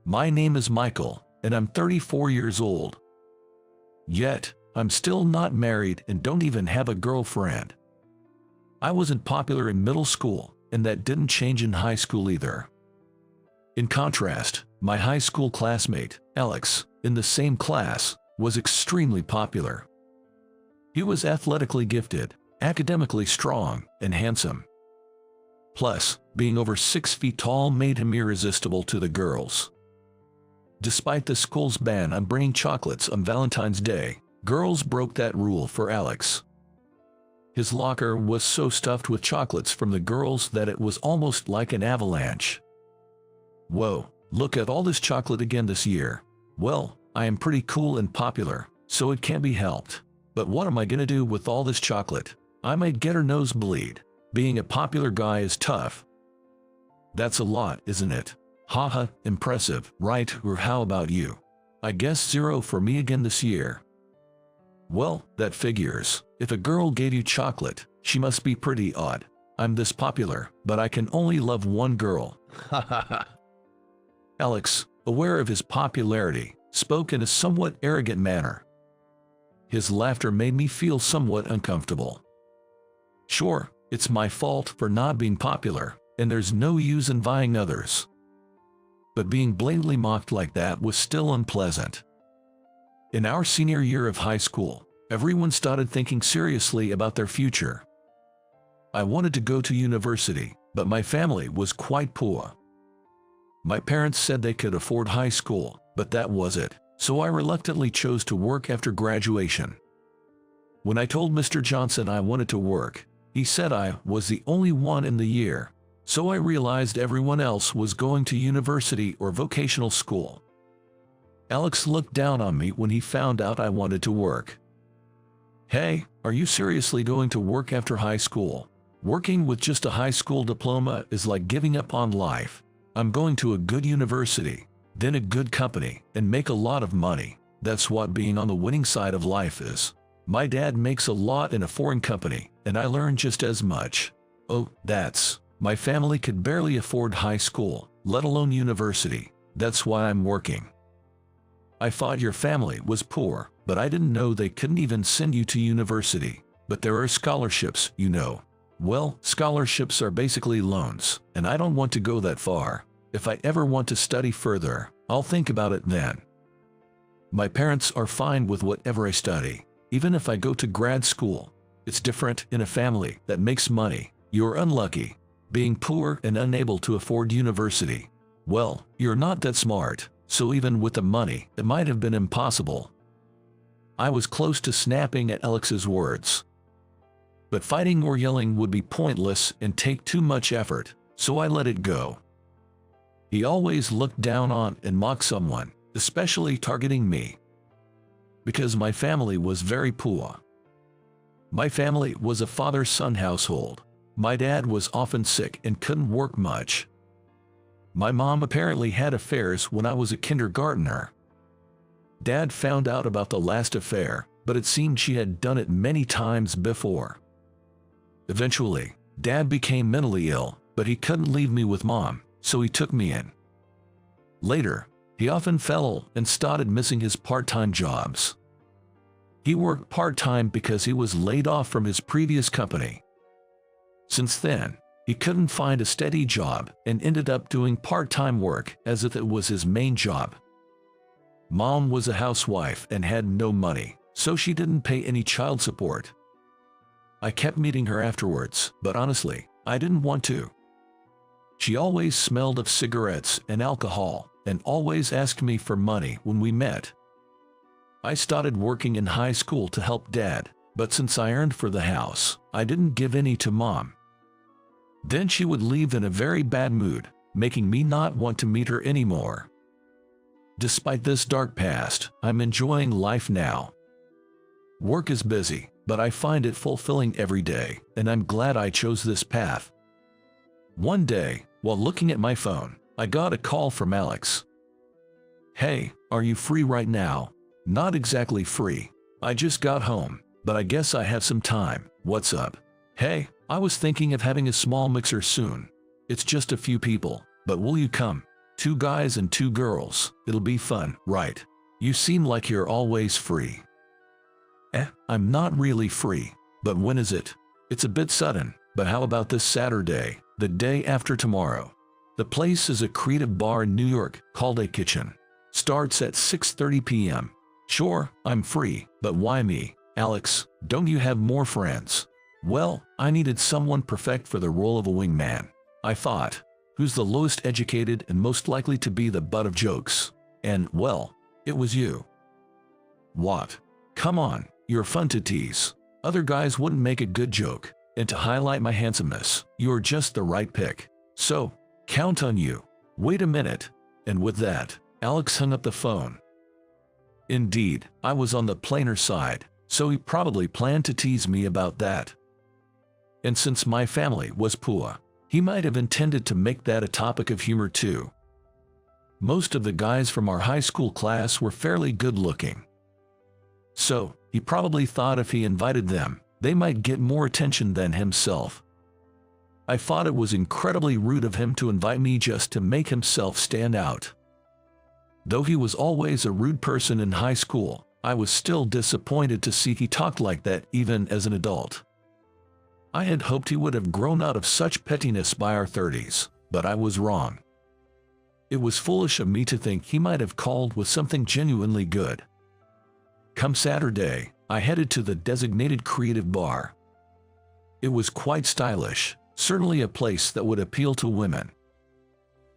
My name is Michael, and I'm 34 years old. Yet, I'm still not married and don't even have a girlfriend. I wasn't popular in middle school, and that didn't change in high school either. In contrast, my high school classmate, Alex, in the same class, was extremely popular. He was athletically gifted, academically strong, and handsome. Plus, being over 6 feet tall made him irresistible to the girls. Despite the school's ban on bringing chocolates on Valentine's Day, girls broke that rule for Alex. His locker was so stuffed with chocolates from the girls that it was almost like an avalanche. Whoa, look at all this chocolate again this year. Well, I am pretty cool and popular, so it can't be helped. But what am I gonna do with all this chocolate? I might get a nosebleed. Being a popular guy is tough. That's a lot, isn't it? Haha, impressive, right? Or how about you? I guess 0 for me again this year. Well, that figures. If a girl gave you chocolate, she must be pretty odd. I'm this popular, but I can only love one girl. Hahaha. Alex, aware of his popularity, spoke in a somewhat arrogant manner. His laughter made me feel somewhat uncomfortable. Sure, it's my fault for not being popular, and there's no use in vying others. But being blatantly mocked like that was still unpleasant. In our senior year of high school, everyone started thinking seriously about their future. I wanted to go to university, but my family was quite poor. My parents said they could afford high school, but that was it, so I reluctantly chose to work after graduation. When I told Mr. Johnson I wanted to work, he said I was the only one in the year, so I realized everyone else was going to university or vocational school. Alex looked down on me when he found out I wanted to work. Hey, are you seriously going to work after high school? Working with just a high school diploma is like giving up on life. I'm going to a good university, then a good company, and make a lot of money. That's what being on the winning side of life is. My dad makes a lot in a foreign company, and I learn just as much. Oh, my family could barely afford high school, let alone university. That's why I'm working. I thought your family was poor, but I didn't know they couldn't even send you to university. But there are scholarships, you know. Well, scholarships are basically loans, and I don't want to go that far. If I ever want to study further, I'll think about it then. My parents are fine with whatever I study, even if I go to grad school. It's different in a family that makes money. You're unlucky. Being poor and unable to afford university. Well, you're not that smart, so even with the money, it might have been impossible. I was close to snapping at Alex's words. But fighting or yelling would be pointless and take too much effort, so I let it go. He always looked down on and mocked someone, especially targeting me. Because my family was very poor. My family was a father-son household. My dad was often sick and couldn't work much. My mom apparently had affairs when I was a kindergartner. Dad found out about the last affair, but it seemed she had done it many times before. Eventually, Dad became mentally ill, but he couldn't leave me with Mom, so he took me in. Later, he often fell and started missing his part-time jobs. He worked part-time because he was laid off from his previous company. Since then, he couldn't find a steady job and ended up doing part-time work as if it was his main job. Mom was a housewife and had no money, so she didn't pay any child support. I kept meeting her afterwards, but honestly, I didn't want to. She always smelled of cigarettes and alcohol, and always asked me for money when we met. I started working in high school to help Dad, but since I earned for the house, I didn't give any to Mom. Then she would leave in a very bad mood, making me not want to meet her anymore. Despite this dark past, I'm enjoying life now. Work is busy, but I find it fulfilling every day, and I'm glad I chose this path. One day, while looking at my phone, I got a call from Alex. Hey, are you free right now? Not exactly free. I just got home, but I guess I have some time. What's up? Hey, I was thinking of having a small mixer soon. It's just a few people, but will you come 2 guys and 2 girls. It'll be fun, right? You seem like you're always free. I'm not really free. But when is it? It's a bit sudden, but how about this Saturday, the day after tomorrow? The place is a creative bar in New York called A Kitchen. Starts at 6:30 p.m. Sure, I'm free, but why me? Alex, don't you have more friends? Well, I needed someone perfect for the role of a wingman. I thought, who's the lowest educated and most likely to be the butt of jokes? And, well, it was you. What? Come on, you're fun to tease. Other guys wouldn't make a good joke, and to highlight my handsomeness, you're just the right pick. So, count on you. Wait a minute. And with that, Alex hung up the phone. Indeed, I was on the plainer side, so he probably planned to tease me about that. And since my family was poor, he might have intended to make that a topic of humor too. Most of the guys from our high school class were fairly good looking. So, he probably thought if he invited them, they might get more attention than himself. I thought it was incredibly rude of him to invite me just to make himself stand out. Though he was always a rude person in high school, I was still disappointed to see he talked like that even as an adult. I had hoped he would have grown out of such pettiness by our 30s, but I was wrong. It was foolish of me to think he might have called with something genuinely good. Come Saturday, I headed to the designated creative bar. It was quite stylish, certainly a place that would appeal to women.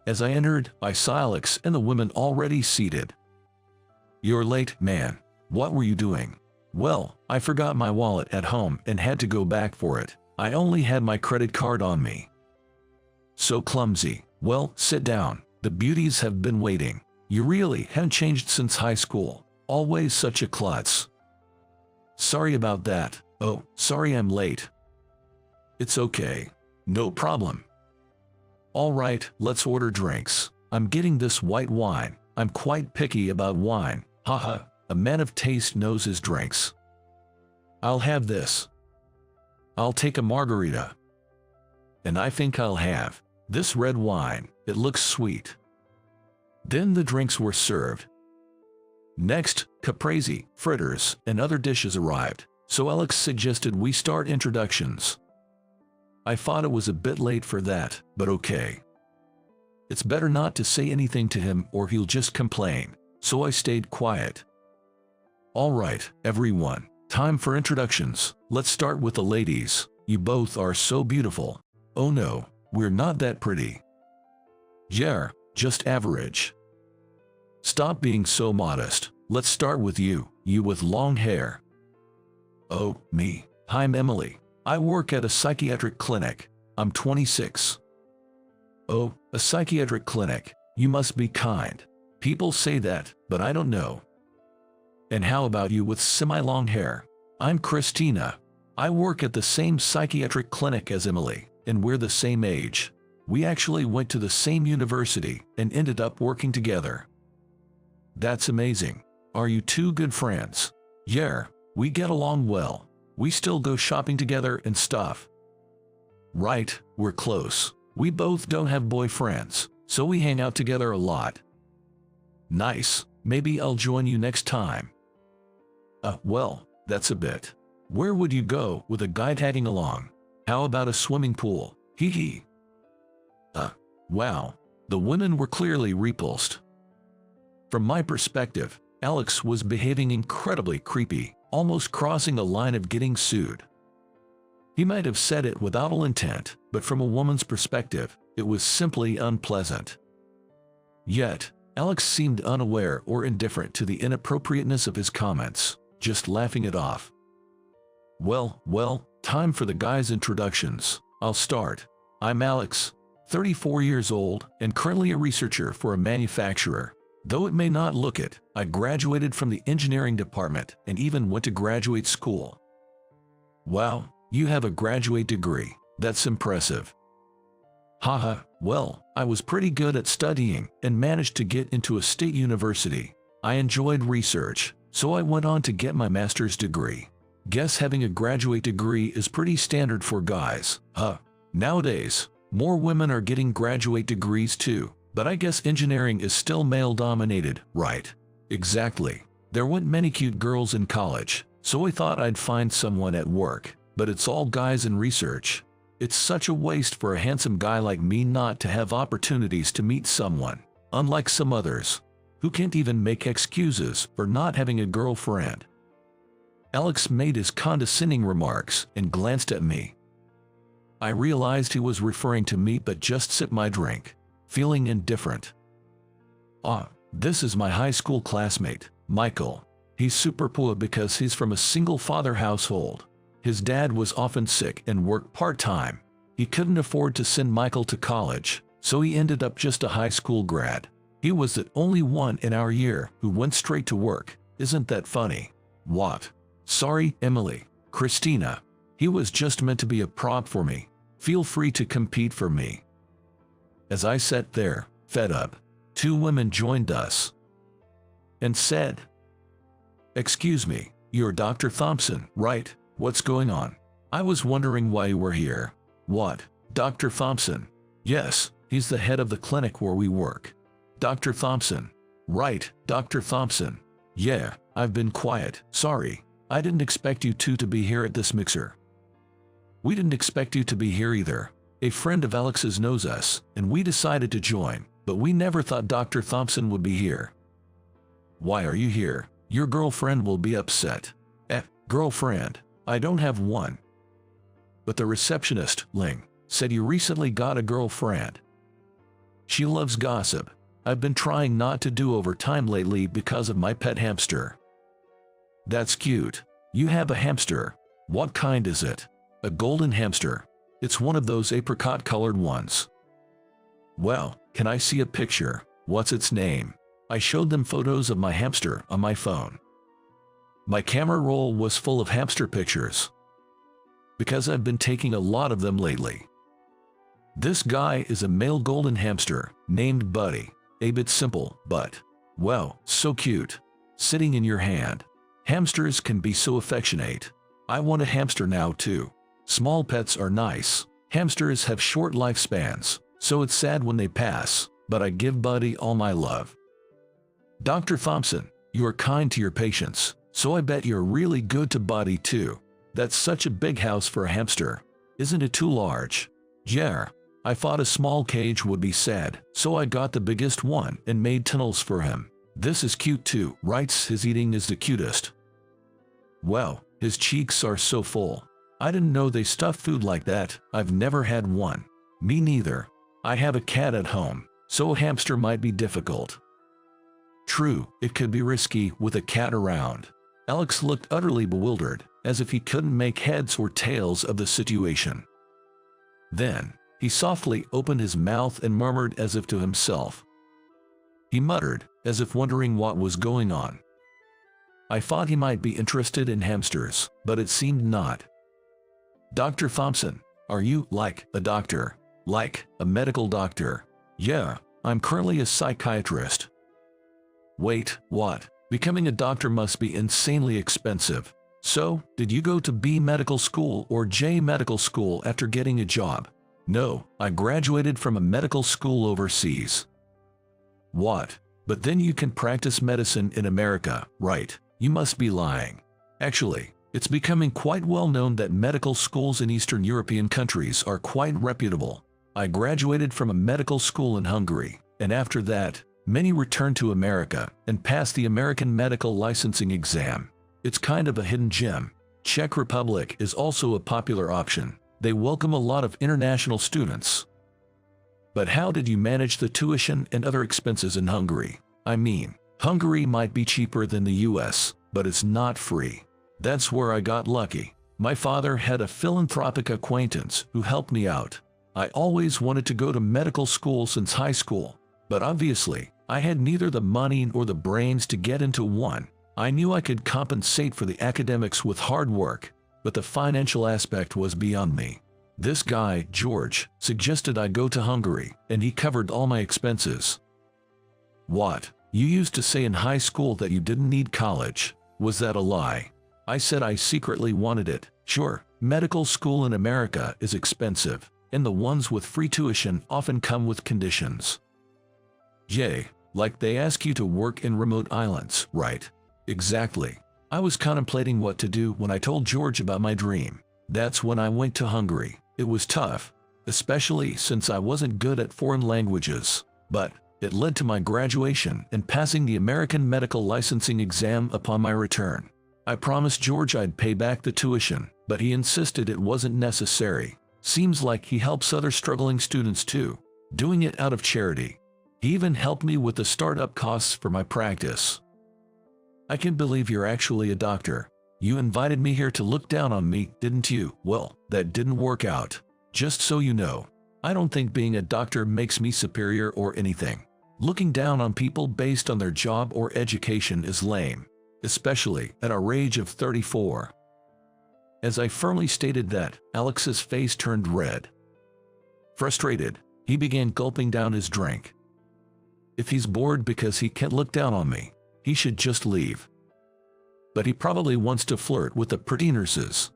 As I entered, I saw Alex and the women already seated. "You're late, man. What were you doing?" "Well, I forgot my wallet at home and had to go back for it. I only had my credit card on me." "So clumsy. Well, sit down. The beauties have been waiting. You really haven't changed since high school. Always such a klutz." "Sorry about that. Oh, sorry I'm late." "It's okay. No problem." "All right, let's order drinks. I'm getting this white wine. I'm quite picky about wine. Haha, a man of taste knows his drinks." "I'll have this." "I'll take a margarita." "And I think I'll have this red wine. It looks sweet." Then the drinks were served. Next, caprese, fritters, and other dishes arrived, so Alex suggested we start introductions. I thought it was a bit late for that, but okay. It's better not to say anything to him or he'll just complain, so I stayed quiet. "All right, everyone, time for introductions. Let's start with the ladies. You both are so beautiful." "Oh no, we're not that pretty." "Yeah, just average." "Stop being so modest. Let's start with you, you with long hair." "Oh, me. I'm Emily. I work at a psychiatric clinic. I'm 26. "Oh, a psychiatric clinic. You must be kind. People say that, but I don't know." "And how about you with semi-long hair?" "I'm Christina. I work at the same psychiatric clinic as Emily, and we're the same age. We actually went to the same university and ended up working together." "That's amazing. Are you two good friends?" "Yeah, we get along well. We still go shopping together and stuff." "Right, we're close. We both don't have boyfriends, so we hang out together a lot." "Nice. Maybe I'll join you next time." Well, that's a bit. Where would you go with a guy tagging along? How about a swimming pool? Hee hee." Wow. The women were clearly repulsed. From my perspective, Alex was behaving incredibly creepy, almost crossing the line of getting sued. He might have said it without ill intent, but from a woman's perspective, it was simply unpleasant. Yet, Alex seemed unaware or indifferent to the inappropriateness of his comments, just laughing it off. Well, time for the guys' introductions. I'll start. I'm Alex, 34 years old, and currently a researcher for a manufacturer. Though it may not look it, I graduated from the engineering department and even went to graduate school. Wow, you have a graduate degree. That's impressive. Haha, well, I was pretty good at studying and managed to get into a state university. I enjoyed research, so I went on to get my master's degree. Guess having a graduate degree is pretty standard for guys, huh? Nowadays, more women are getting graduate degrees too, But I guess engineering is still male-dominated, right? Exactly. There weren't many cute girls in college, so I thought I'd find someone at work, but it's all guys in research. It's such a waste for a handsome guy like me not to have opportunities to meet someone, unlike some others, who can't even make excuses for not having a girlfriend. Alex made his condescending remarks and glanced at me. I realized he was referring to me but just sipped my drink, feeling indifferent. This is my high school classmate, Michael. He's super poor because he's from a single-father household. His dad was often sick and worked part-time. He couldn't afford to send Michael to college, so he ended up just a high school grad. He was the only one in our year who went straight to work. Isn't that funny? What? Sorry, Emily. Christina. He was just meant to be a prop for me. Feel free to compete for me. As I sat there, fed up, two women joined us and said, "Excuse me, you're Dr. Thompson, right? What's going on? I was wondering why you were here." "What? Dr. Thompson?" "Yes, he's the head of the clinic where we work." "Dr. Thompson?" "Right, Dr. Thompson." "Yeah, I've been quiet, sorry. I didn't expect you two to be here at this mixer." "We didn't expect you to be here either. A friend of Alex's knows us, and we decided to join, but we never thought Dr. Thompson would be here." "Why are you here? Your girlfriend will be upset." Girlfriend? I don't have one." "But the receptionist, Ling, said you recently got a girlfriend." "She loves gossip. I've been trying not to do overtime lately because of my pet hamster." "That's cute. You have a hamster. What kind is it?" "A golden hamster. It's one of those apricot-colored ones." "Well, can I see a picture? What's its name?" I showed them photos of my hamster on my phone. My camera roll was full of hamster pictures, because I've been taking a lot of them lately. This guy is a male golden hamster, named Buddy. A bit simple, but, well, so cute. Sitting in your hand. Hamsters can be so affectionate. I want a hamster now too. Small pets are nice. Hamsters have short lifespans, so it's sad when they pass, but I give Buddy all my love. "Dr. Thompson, you are kind to your patients, so I bet you're really good to Buddy too. That's such a big house for a hamster. Isn't it too large?" "Yeah. I thought a small cage would be sad, so I got the biggest one and made tunnels for him. This is cute too, right? His eating is the cutest. Well, his cheeks are so full. I didn't know they stuffed food like that. I've never had one." "Me neither. I have a cat at home, so a hamster might be difficult." "True, it could be risky with a cat around." Alex looked utterly bewildered, as if he couldn't make heads or tails of the situation. Then, he softly opened his mouth and murmured as if to himself. He muttered, as if wondering what was going on. I thought he might be interested in hamsters, but it seemed not. "Dr. Thompson, are you, like, a doctor? Like, a medical doctor?" "Yeah, I'm currently a psychiatrist." "Wait, what? Becoming a doctor must be insanely expensive. So, did you go to B medical school or J medical school after getting a job?" "No, I graduated from a medical school overseas." "What? But then you can practice medicine in America, right? You must be lying." "Actually, it's becoming quite well known that medical schools in Eastern European countries are quite reputable. I graduated from a medical school in Hungary, and after that, many returned to America and passed the American medical licensing exam. It's kind of a hidden gem. Czech Republic is also a popular option. They welcome a lot of international students." "But how did you manage the tuition and other expenses in Hungary? I mean, Hungary might be cheaper than the US, but it's not free." "That's where I got lucky. My father had a philanthropic acquaintance who helped me out. I always wanted to go to medical school since high school, but obviously, I had neither the money nor the brains to get into one. I knew I could compensate for the academics with hard work, but the financial aspect was beyond me. This guy, George, suggested I go to Hungary, and he covered all my expenses." "What? You used to say in high school that you didn't need college. Was that a lie?" "I said I secretly wanted it. Sure, medical school in America is expensive, and the ones with free tuition often come with conditions. Yay, like they ask you to work in remote islands, right? Exactly. I was contemplating what to do when I told George about my dream. That's when I went to Hungary. It was tough, especially since I wasn't good at foreign languages, but it led to my graduation and passing the American medical licensing exam upon my return. I promised George I'd pay back the tuition, but he insisted it wasn't necessary. Seems like he helps other struggling students too, doing it out of charity. He even helped me with the startup costs for my practice. I can't believe you're actually a doctor. You invited me here to look down on me, didn't you? Well, that didn't work out. Just so you know, I don't think being a doctor makes me superior or anything. Looking down on people based on their job or education is lame, especially at our age of 34. As I firmly stated that, Alex's face turned red. Frustrated, he began gulping down his drink. If he's bored because he can't look down on me, he should just leave. But he probably wants to flirt with the pretty nurses.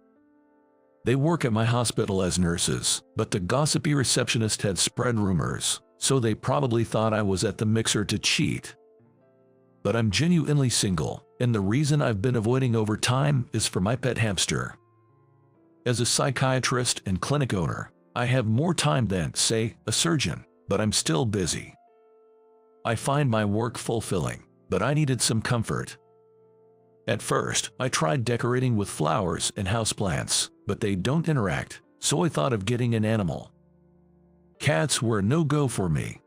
They work at my hospital as nurses, but the gossipy receptionist had spread rumors, so they probably thought I was at the mixer to cheat. But I'm genuinely single, and the reason I've been avoiding over time is for my pet hamster. As a psychiatrist and clinic owner, I have more time than, say, a surgeon, but I'm still busy. I find my work fulfilling, but I needed some comfort. At first, I tried decorating with flowers and houseplants, but they don't interact, so I thought of getting an animal. Cats were a no-go for me.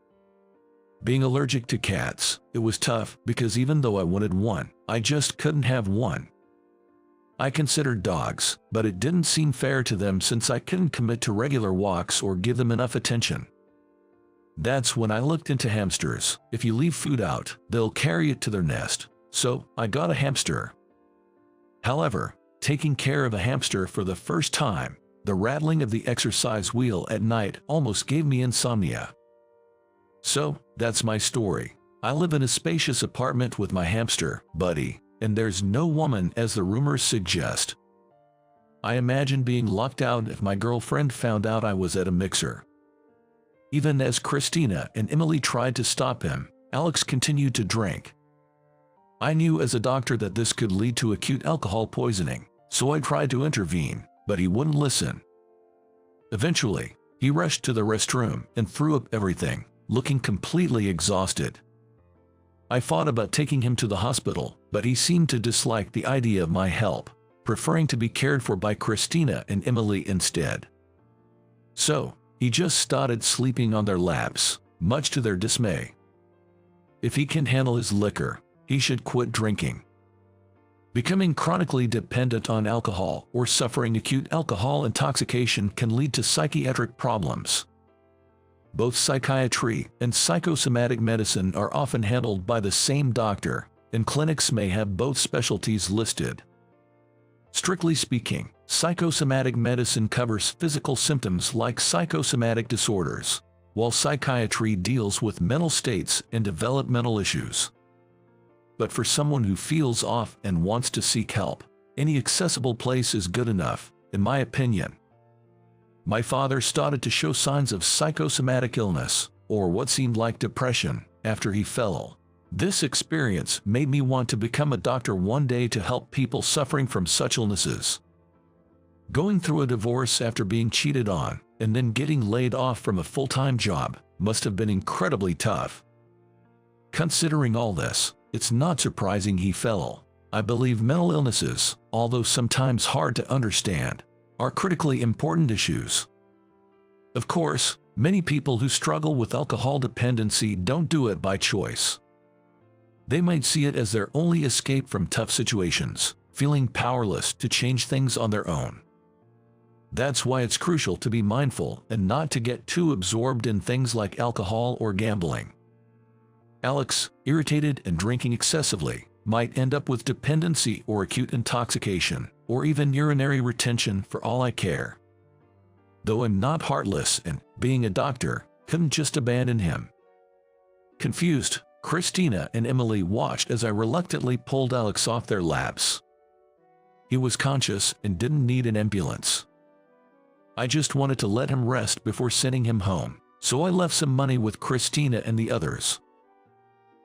Being allergic to cats, it was tough because even though I wanted one, I just couldn't have one. I considered dogs, but it didn't seem fair to them since I couldn't commit to regular walks or give them enough attention. That's when I looked into hamsters. If you leave food out, they'll carry it to their nest. So, I got a hamster. However, taking care of a hamster for the first time, the rattling of the exercise wheel at night almost gave me insomnia. So, that's my story. I live in a spacious apartment with my hamster, Buddy, and there's no woman as the rumors suggest. I imagine being locked out if my girlfriend found out I was at a mixer. Even as Christina and Emily tried to stop him, Alex continued to drink. I knew as a doctor that this could lead to acute alcohol poisoning, so I tried to intervene, but he wouldn't listen. Eventually, he rushed to the restroom and threw up everything, looking completely exhausted. I thought about taking him to the hospital, but he seemed to dislike the idea of my help, preferring to be cared for by Christina and Emily instead. So, he just started sleeping on their laps, much to their dismay. If he can handle his liquor, he should quit drinking. Becoming chronically dependent on alcohol or suffering acute alcohol intoxication can lead to psychiatric problems. Both psychiatry and psychosomatic medicine are often handled by the same doctor, and clinics may have both specialties listed. Strictly speaking, psychosomatic medicine covers physical symptoms like psychosomatic disorders, while psychiatry deals with mental states and developmental issues. But for someone who feels off and wants to seek help, any accessible place is good enough, in my opinion. My father started to show signs of psychosomatic illness, or what seemed like depression, after he fell. This experience made me want to become a doctor one day to help people suffering from such illnesses. Going through a divorce after being cheated on, and then getting laid off from a full-time job, must have been incredibly tough. Considering all this, it's not surprising he fell. I believe mental illnesses, although sometimes hard to understand, are critically important issues. Of course, many people who struggle with alcohol dependency don't do it by choice. They might see it as their only escape from tough situations, feeling powerless to change things on their own. That's why it's crucial to be mindful and not to get too absorbed in things like alcohol or gambling. Alex, irritated and drinking excessively, might end up with dependency or acute intoxication, or even urinary retention for all I care. Though I'm not heartless and, being a doctor, couldn't just abandon him. Confused, Christina and Emily watched as I reluctantly pulled Alex off their laps. He was conscious and didn't need an ambulance. I just wanted to let him rest before sending him home, so I left some money with Christina and the others.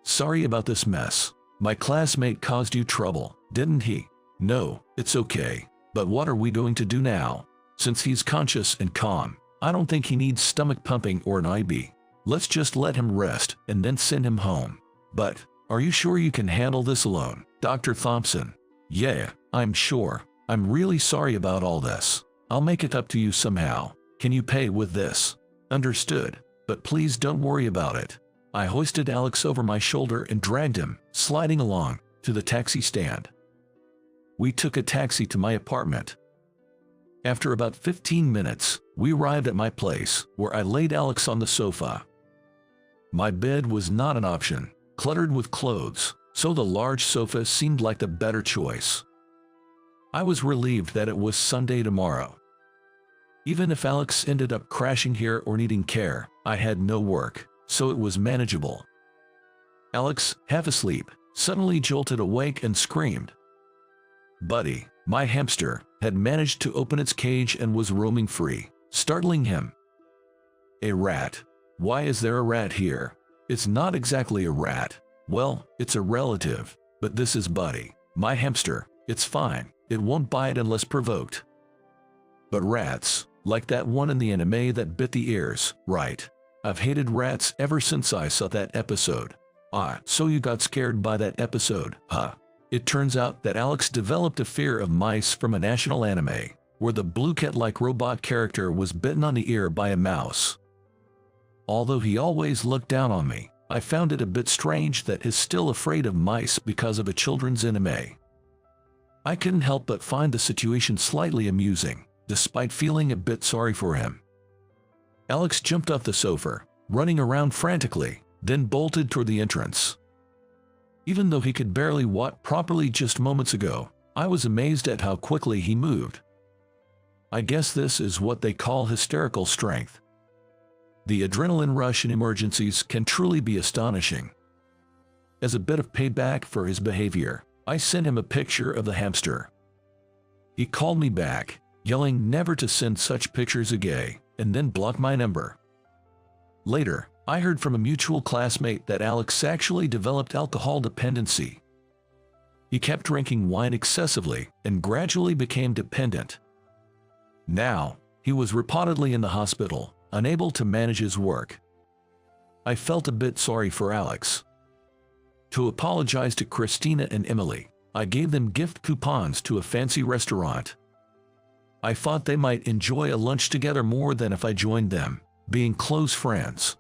Sorry about this mess. My classmate caused you trouble, didn't he? No, it's okay. But what are we going to do now? Since he's conscious and calm, I don't think he needs stomach pumping or an IV. Let's just let him rest and then send him home. But, are you sure you can handle this alone, Dr. Thompson? Yeah, I'm sure. I'm really sorry about all this. I'll make it up to you somehow. Can you pay with this? Understood. But please don't worry about it. I hoisted Alex over my shoulder and dragged him, sliding along, to the taxi stand. We took a taxi to my apartment. After about 15 minutes, we arrived at my place, where I laid Alex on the sofa. My bed was not an option, cluttered with clothes, so the large sofa seemed like the better choice. I was relieved that it was Sunday tomorrow. Even if Alex ended up crashing here or needing care, I had no work, so it was manageable. Alex, half asleep, suddenly jolted awake and screamed. Buddy, my hamster, had managed to open its cage and was roaming free, startling him. A rat. Why is there a rat here? It's not exactly a rat. Well, it's a relative, but this is Buddy, my hamster. It's fine. It won't bite unless provoked. But rats, like that one in the anime that bit the ears, right? I've hated rats ever since I saw that episode. Ah, so you got scared by that episode, huh? It turns out that Alex developed a fear of mice from a national anime, where the blue cat-like robot character was bitten on the ear by a mouse. Although he always looked down on me, I found it a bit strange that he's still afraid of mice because of a children's anime. I couldn't help but find the situation slightly amusing, despite feeling a bit sorry for him. Alex jumped off the sofa, running around frantically, then bolted toward the entrance. Even though he could barely walk properly just moments ago, I was amazed at how quickly he moved. I guess this is what they call hysterical strength. The adrenaline rush in emergencies can truly be astonishing. As a bit of payback for his behavior, I sent him a picture of the hamster. He called me back, yelling never to send such pictures again, and then blocked my number. Later, I heard from a mutual classmate that Alex actually developed alcohol dependency. He kept drinking wine excessively and gradually became dependent. Now, he was reportedly in the hospital, unable to manage his work. I felt a bit sorry for Alex. To apologize to Christina and Emily, I gave them gift coupons to a fancy restaurant. I thought they might enjoy a lunch together more than if I joined them, being close friends.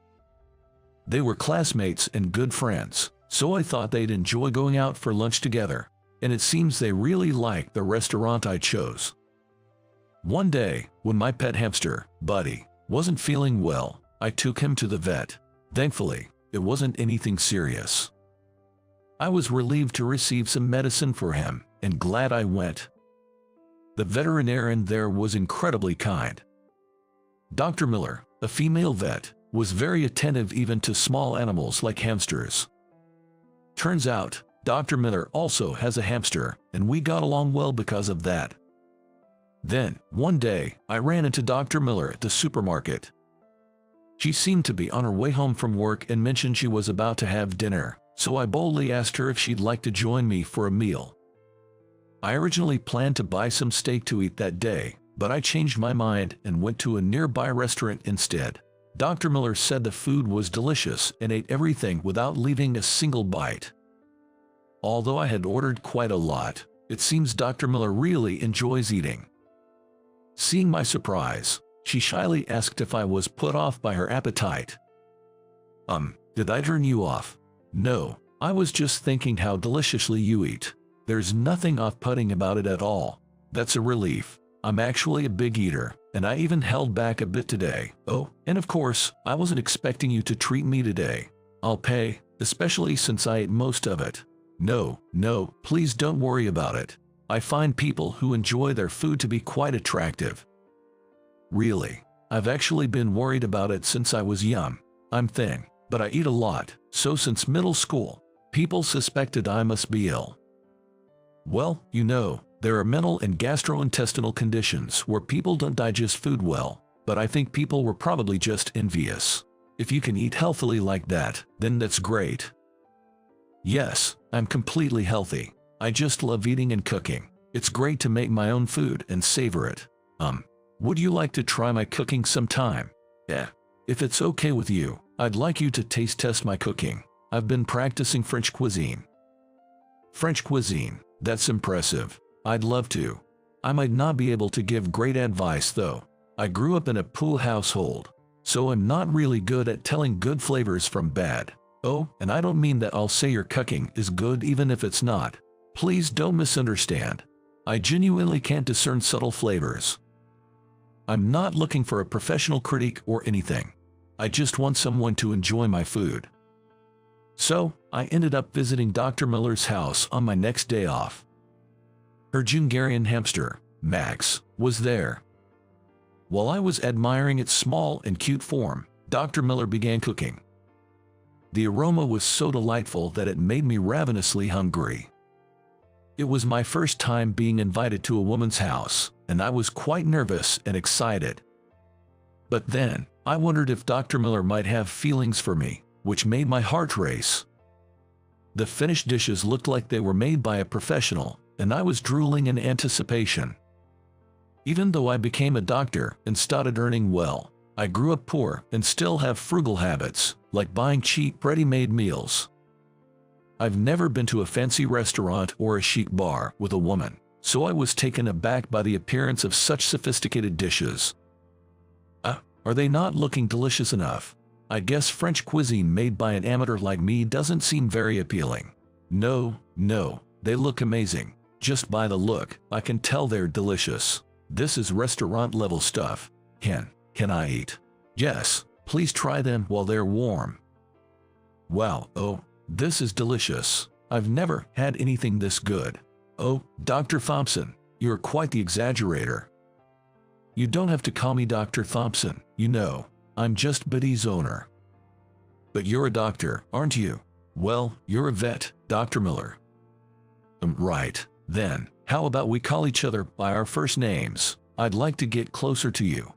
They were classmates and good friends, so I thought they'd enjoy going out for lunch together, and it seems they really liked the restaurant I chose. One day, when my pet hamster, Buddy, wasn't feeling well, I took him to the vet. Thankfully, it wasn't anything serious. I was relieved to receive some medicine for him, and glad I went. The veterinarian there was incredibly kind. Dr. Miller, a female vet, was very attentive even to small animals like hamsters. Turns out, Dr. Miller also has a hamster, and we got along well because of that. Then, one day, I ran into Dr. Miller at the supermarket. She seemed to be on her way home from work and mentioned she was about to have dinner, so I boldly asked her if she'd like to join me for a meal. I originally planned to buy some steak to eat that day, but I changed my mind and went to a nearby restaurant instead. Dr. Miller said the food was delicious and ate everything without leaving a single bite. Although I had ordered quite a lot, it seems Dr. Miller really enjoys eating. Seeing my surprise, she shyly asked if I was put off by her appetite. Did I turn you off? No, I was just thinking how deliciously you eat. There's nothing off-putting about it at all. That's a relief. I'm actually a big eater, and I even held back a bit today. Oh, and of course, I wasn't expecting you to treat me today. I'll pay, especially since I ate most of it. No, please don't worry about it. I find people who enjoy their food to be quite attractive. Really, I've actually been worried about it since I was young. I'm thin, but I eat a lot, so since middle school, people suspected I must be ill. Well, you know, there are mental and gastrointestinal conditions where people don't digest food well, but I think people were probably just envious. If you can eat healthily like that, then that's great. Yes, I'm completely healthy. I just love eating and cooking. It's great to make my own food and savor it. Would you like to try my cooking sometime? Yeah. If it's okay with you, I'd like you to taste test my cooking. I've been practicing French cuisine. French cuisine, that's impressive. I'd love to. I might not be able to give great advice though. I grew up in a pool household, so I'm not really good at telling good flavors from bad. Oh, and I don't mean that I'll say your cooking is good even if it's not. Please don't misunderstand. I genuinely can't discern subtle flavors. I'm not looking for a professional critique or anything. I just want someone to enjoy my food. So, I ended up visiting Dr. Miller's house on my next day off. Her Hungarian hamster, Max, was there. While I was admiring its small and cute form, Dr. Miller began cooking. The aroma was so delightful that it made me ravenously hungry. It was my first time being invited to a woman's house, and I was quite nervous and excited. But then, I wondered if Dr. Miller might have feelings for me, which made my heart race. The finished dishes looked like they were made by a professional, and I was drooling in anticipation. Even though I became a doctor and started earning well, I grew up poor and still have frugal habits, like buying cheap, ready-made meals. I've never been to a fancy restaurant or a chic bar with a woman, so I was taken aback by the appearance of such sophisticated dishes. Are they not looking delicious enough? I guess French cuisine made by an amateur like me doesn't seem very appealing. No, they look amazing. Just by the look, I can tell they're delicious. This is restaurant-level stuff. Can I eat? Yes, please try them while they're warm. Wow, oh, this is delicious. I've never had anything this good. Oh, Dr. Thompson, you're quite the exaggerator. You don't have to call me Dr. Thompson, you know. I'm just Biddy's owner. But you're a doctor, aren't you? Well, you're a vet, Dr. Miller. Right, then, how about we call each other by our first names? I'd like to get closer to you.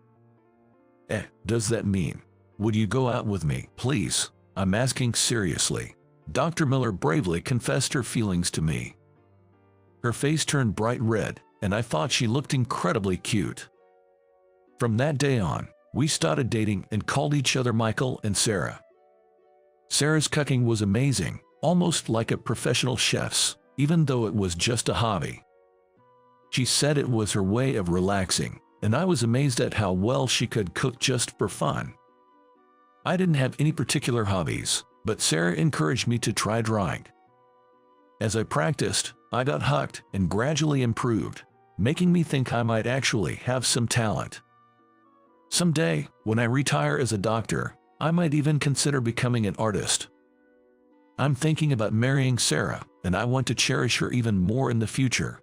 Does that mean? Would you go out with me, please? I'm asking seriously. Dr. Miller bravely confessed her feelings to me. Her face turned bright red, and I thought she looked incredibly cute. From that day on, we started dating and called each other Michael and Sarah. Sarah's cooking was amazing, almost like a professional chef's, even though it was just a hobby. She said it was her way of relaxing, and I was amazed at how well she could cook just for fun. I didn't have any particular hobbies, but Sarah encouraged me to try drawing. As I practiced, I got hooked and gradually improved, making me think I might actually have some talent. Someday, when I retire as a doctor, I might even consider becoming an artist. I'm thinking about marrying Sarah, and I want to cherish her even more in the future.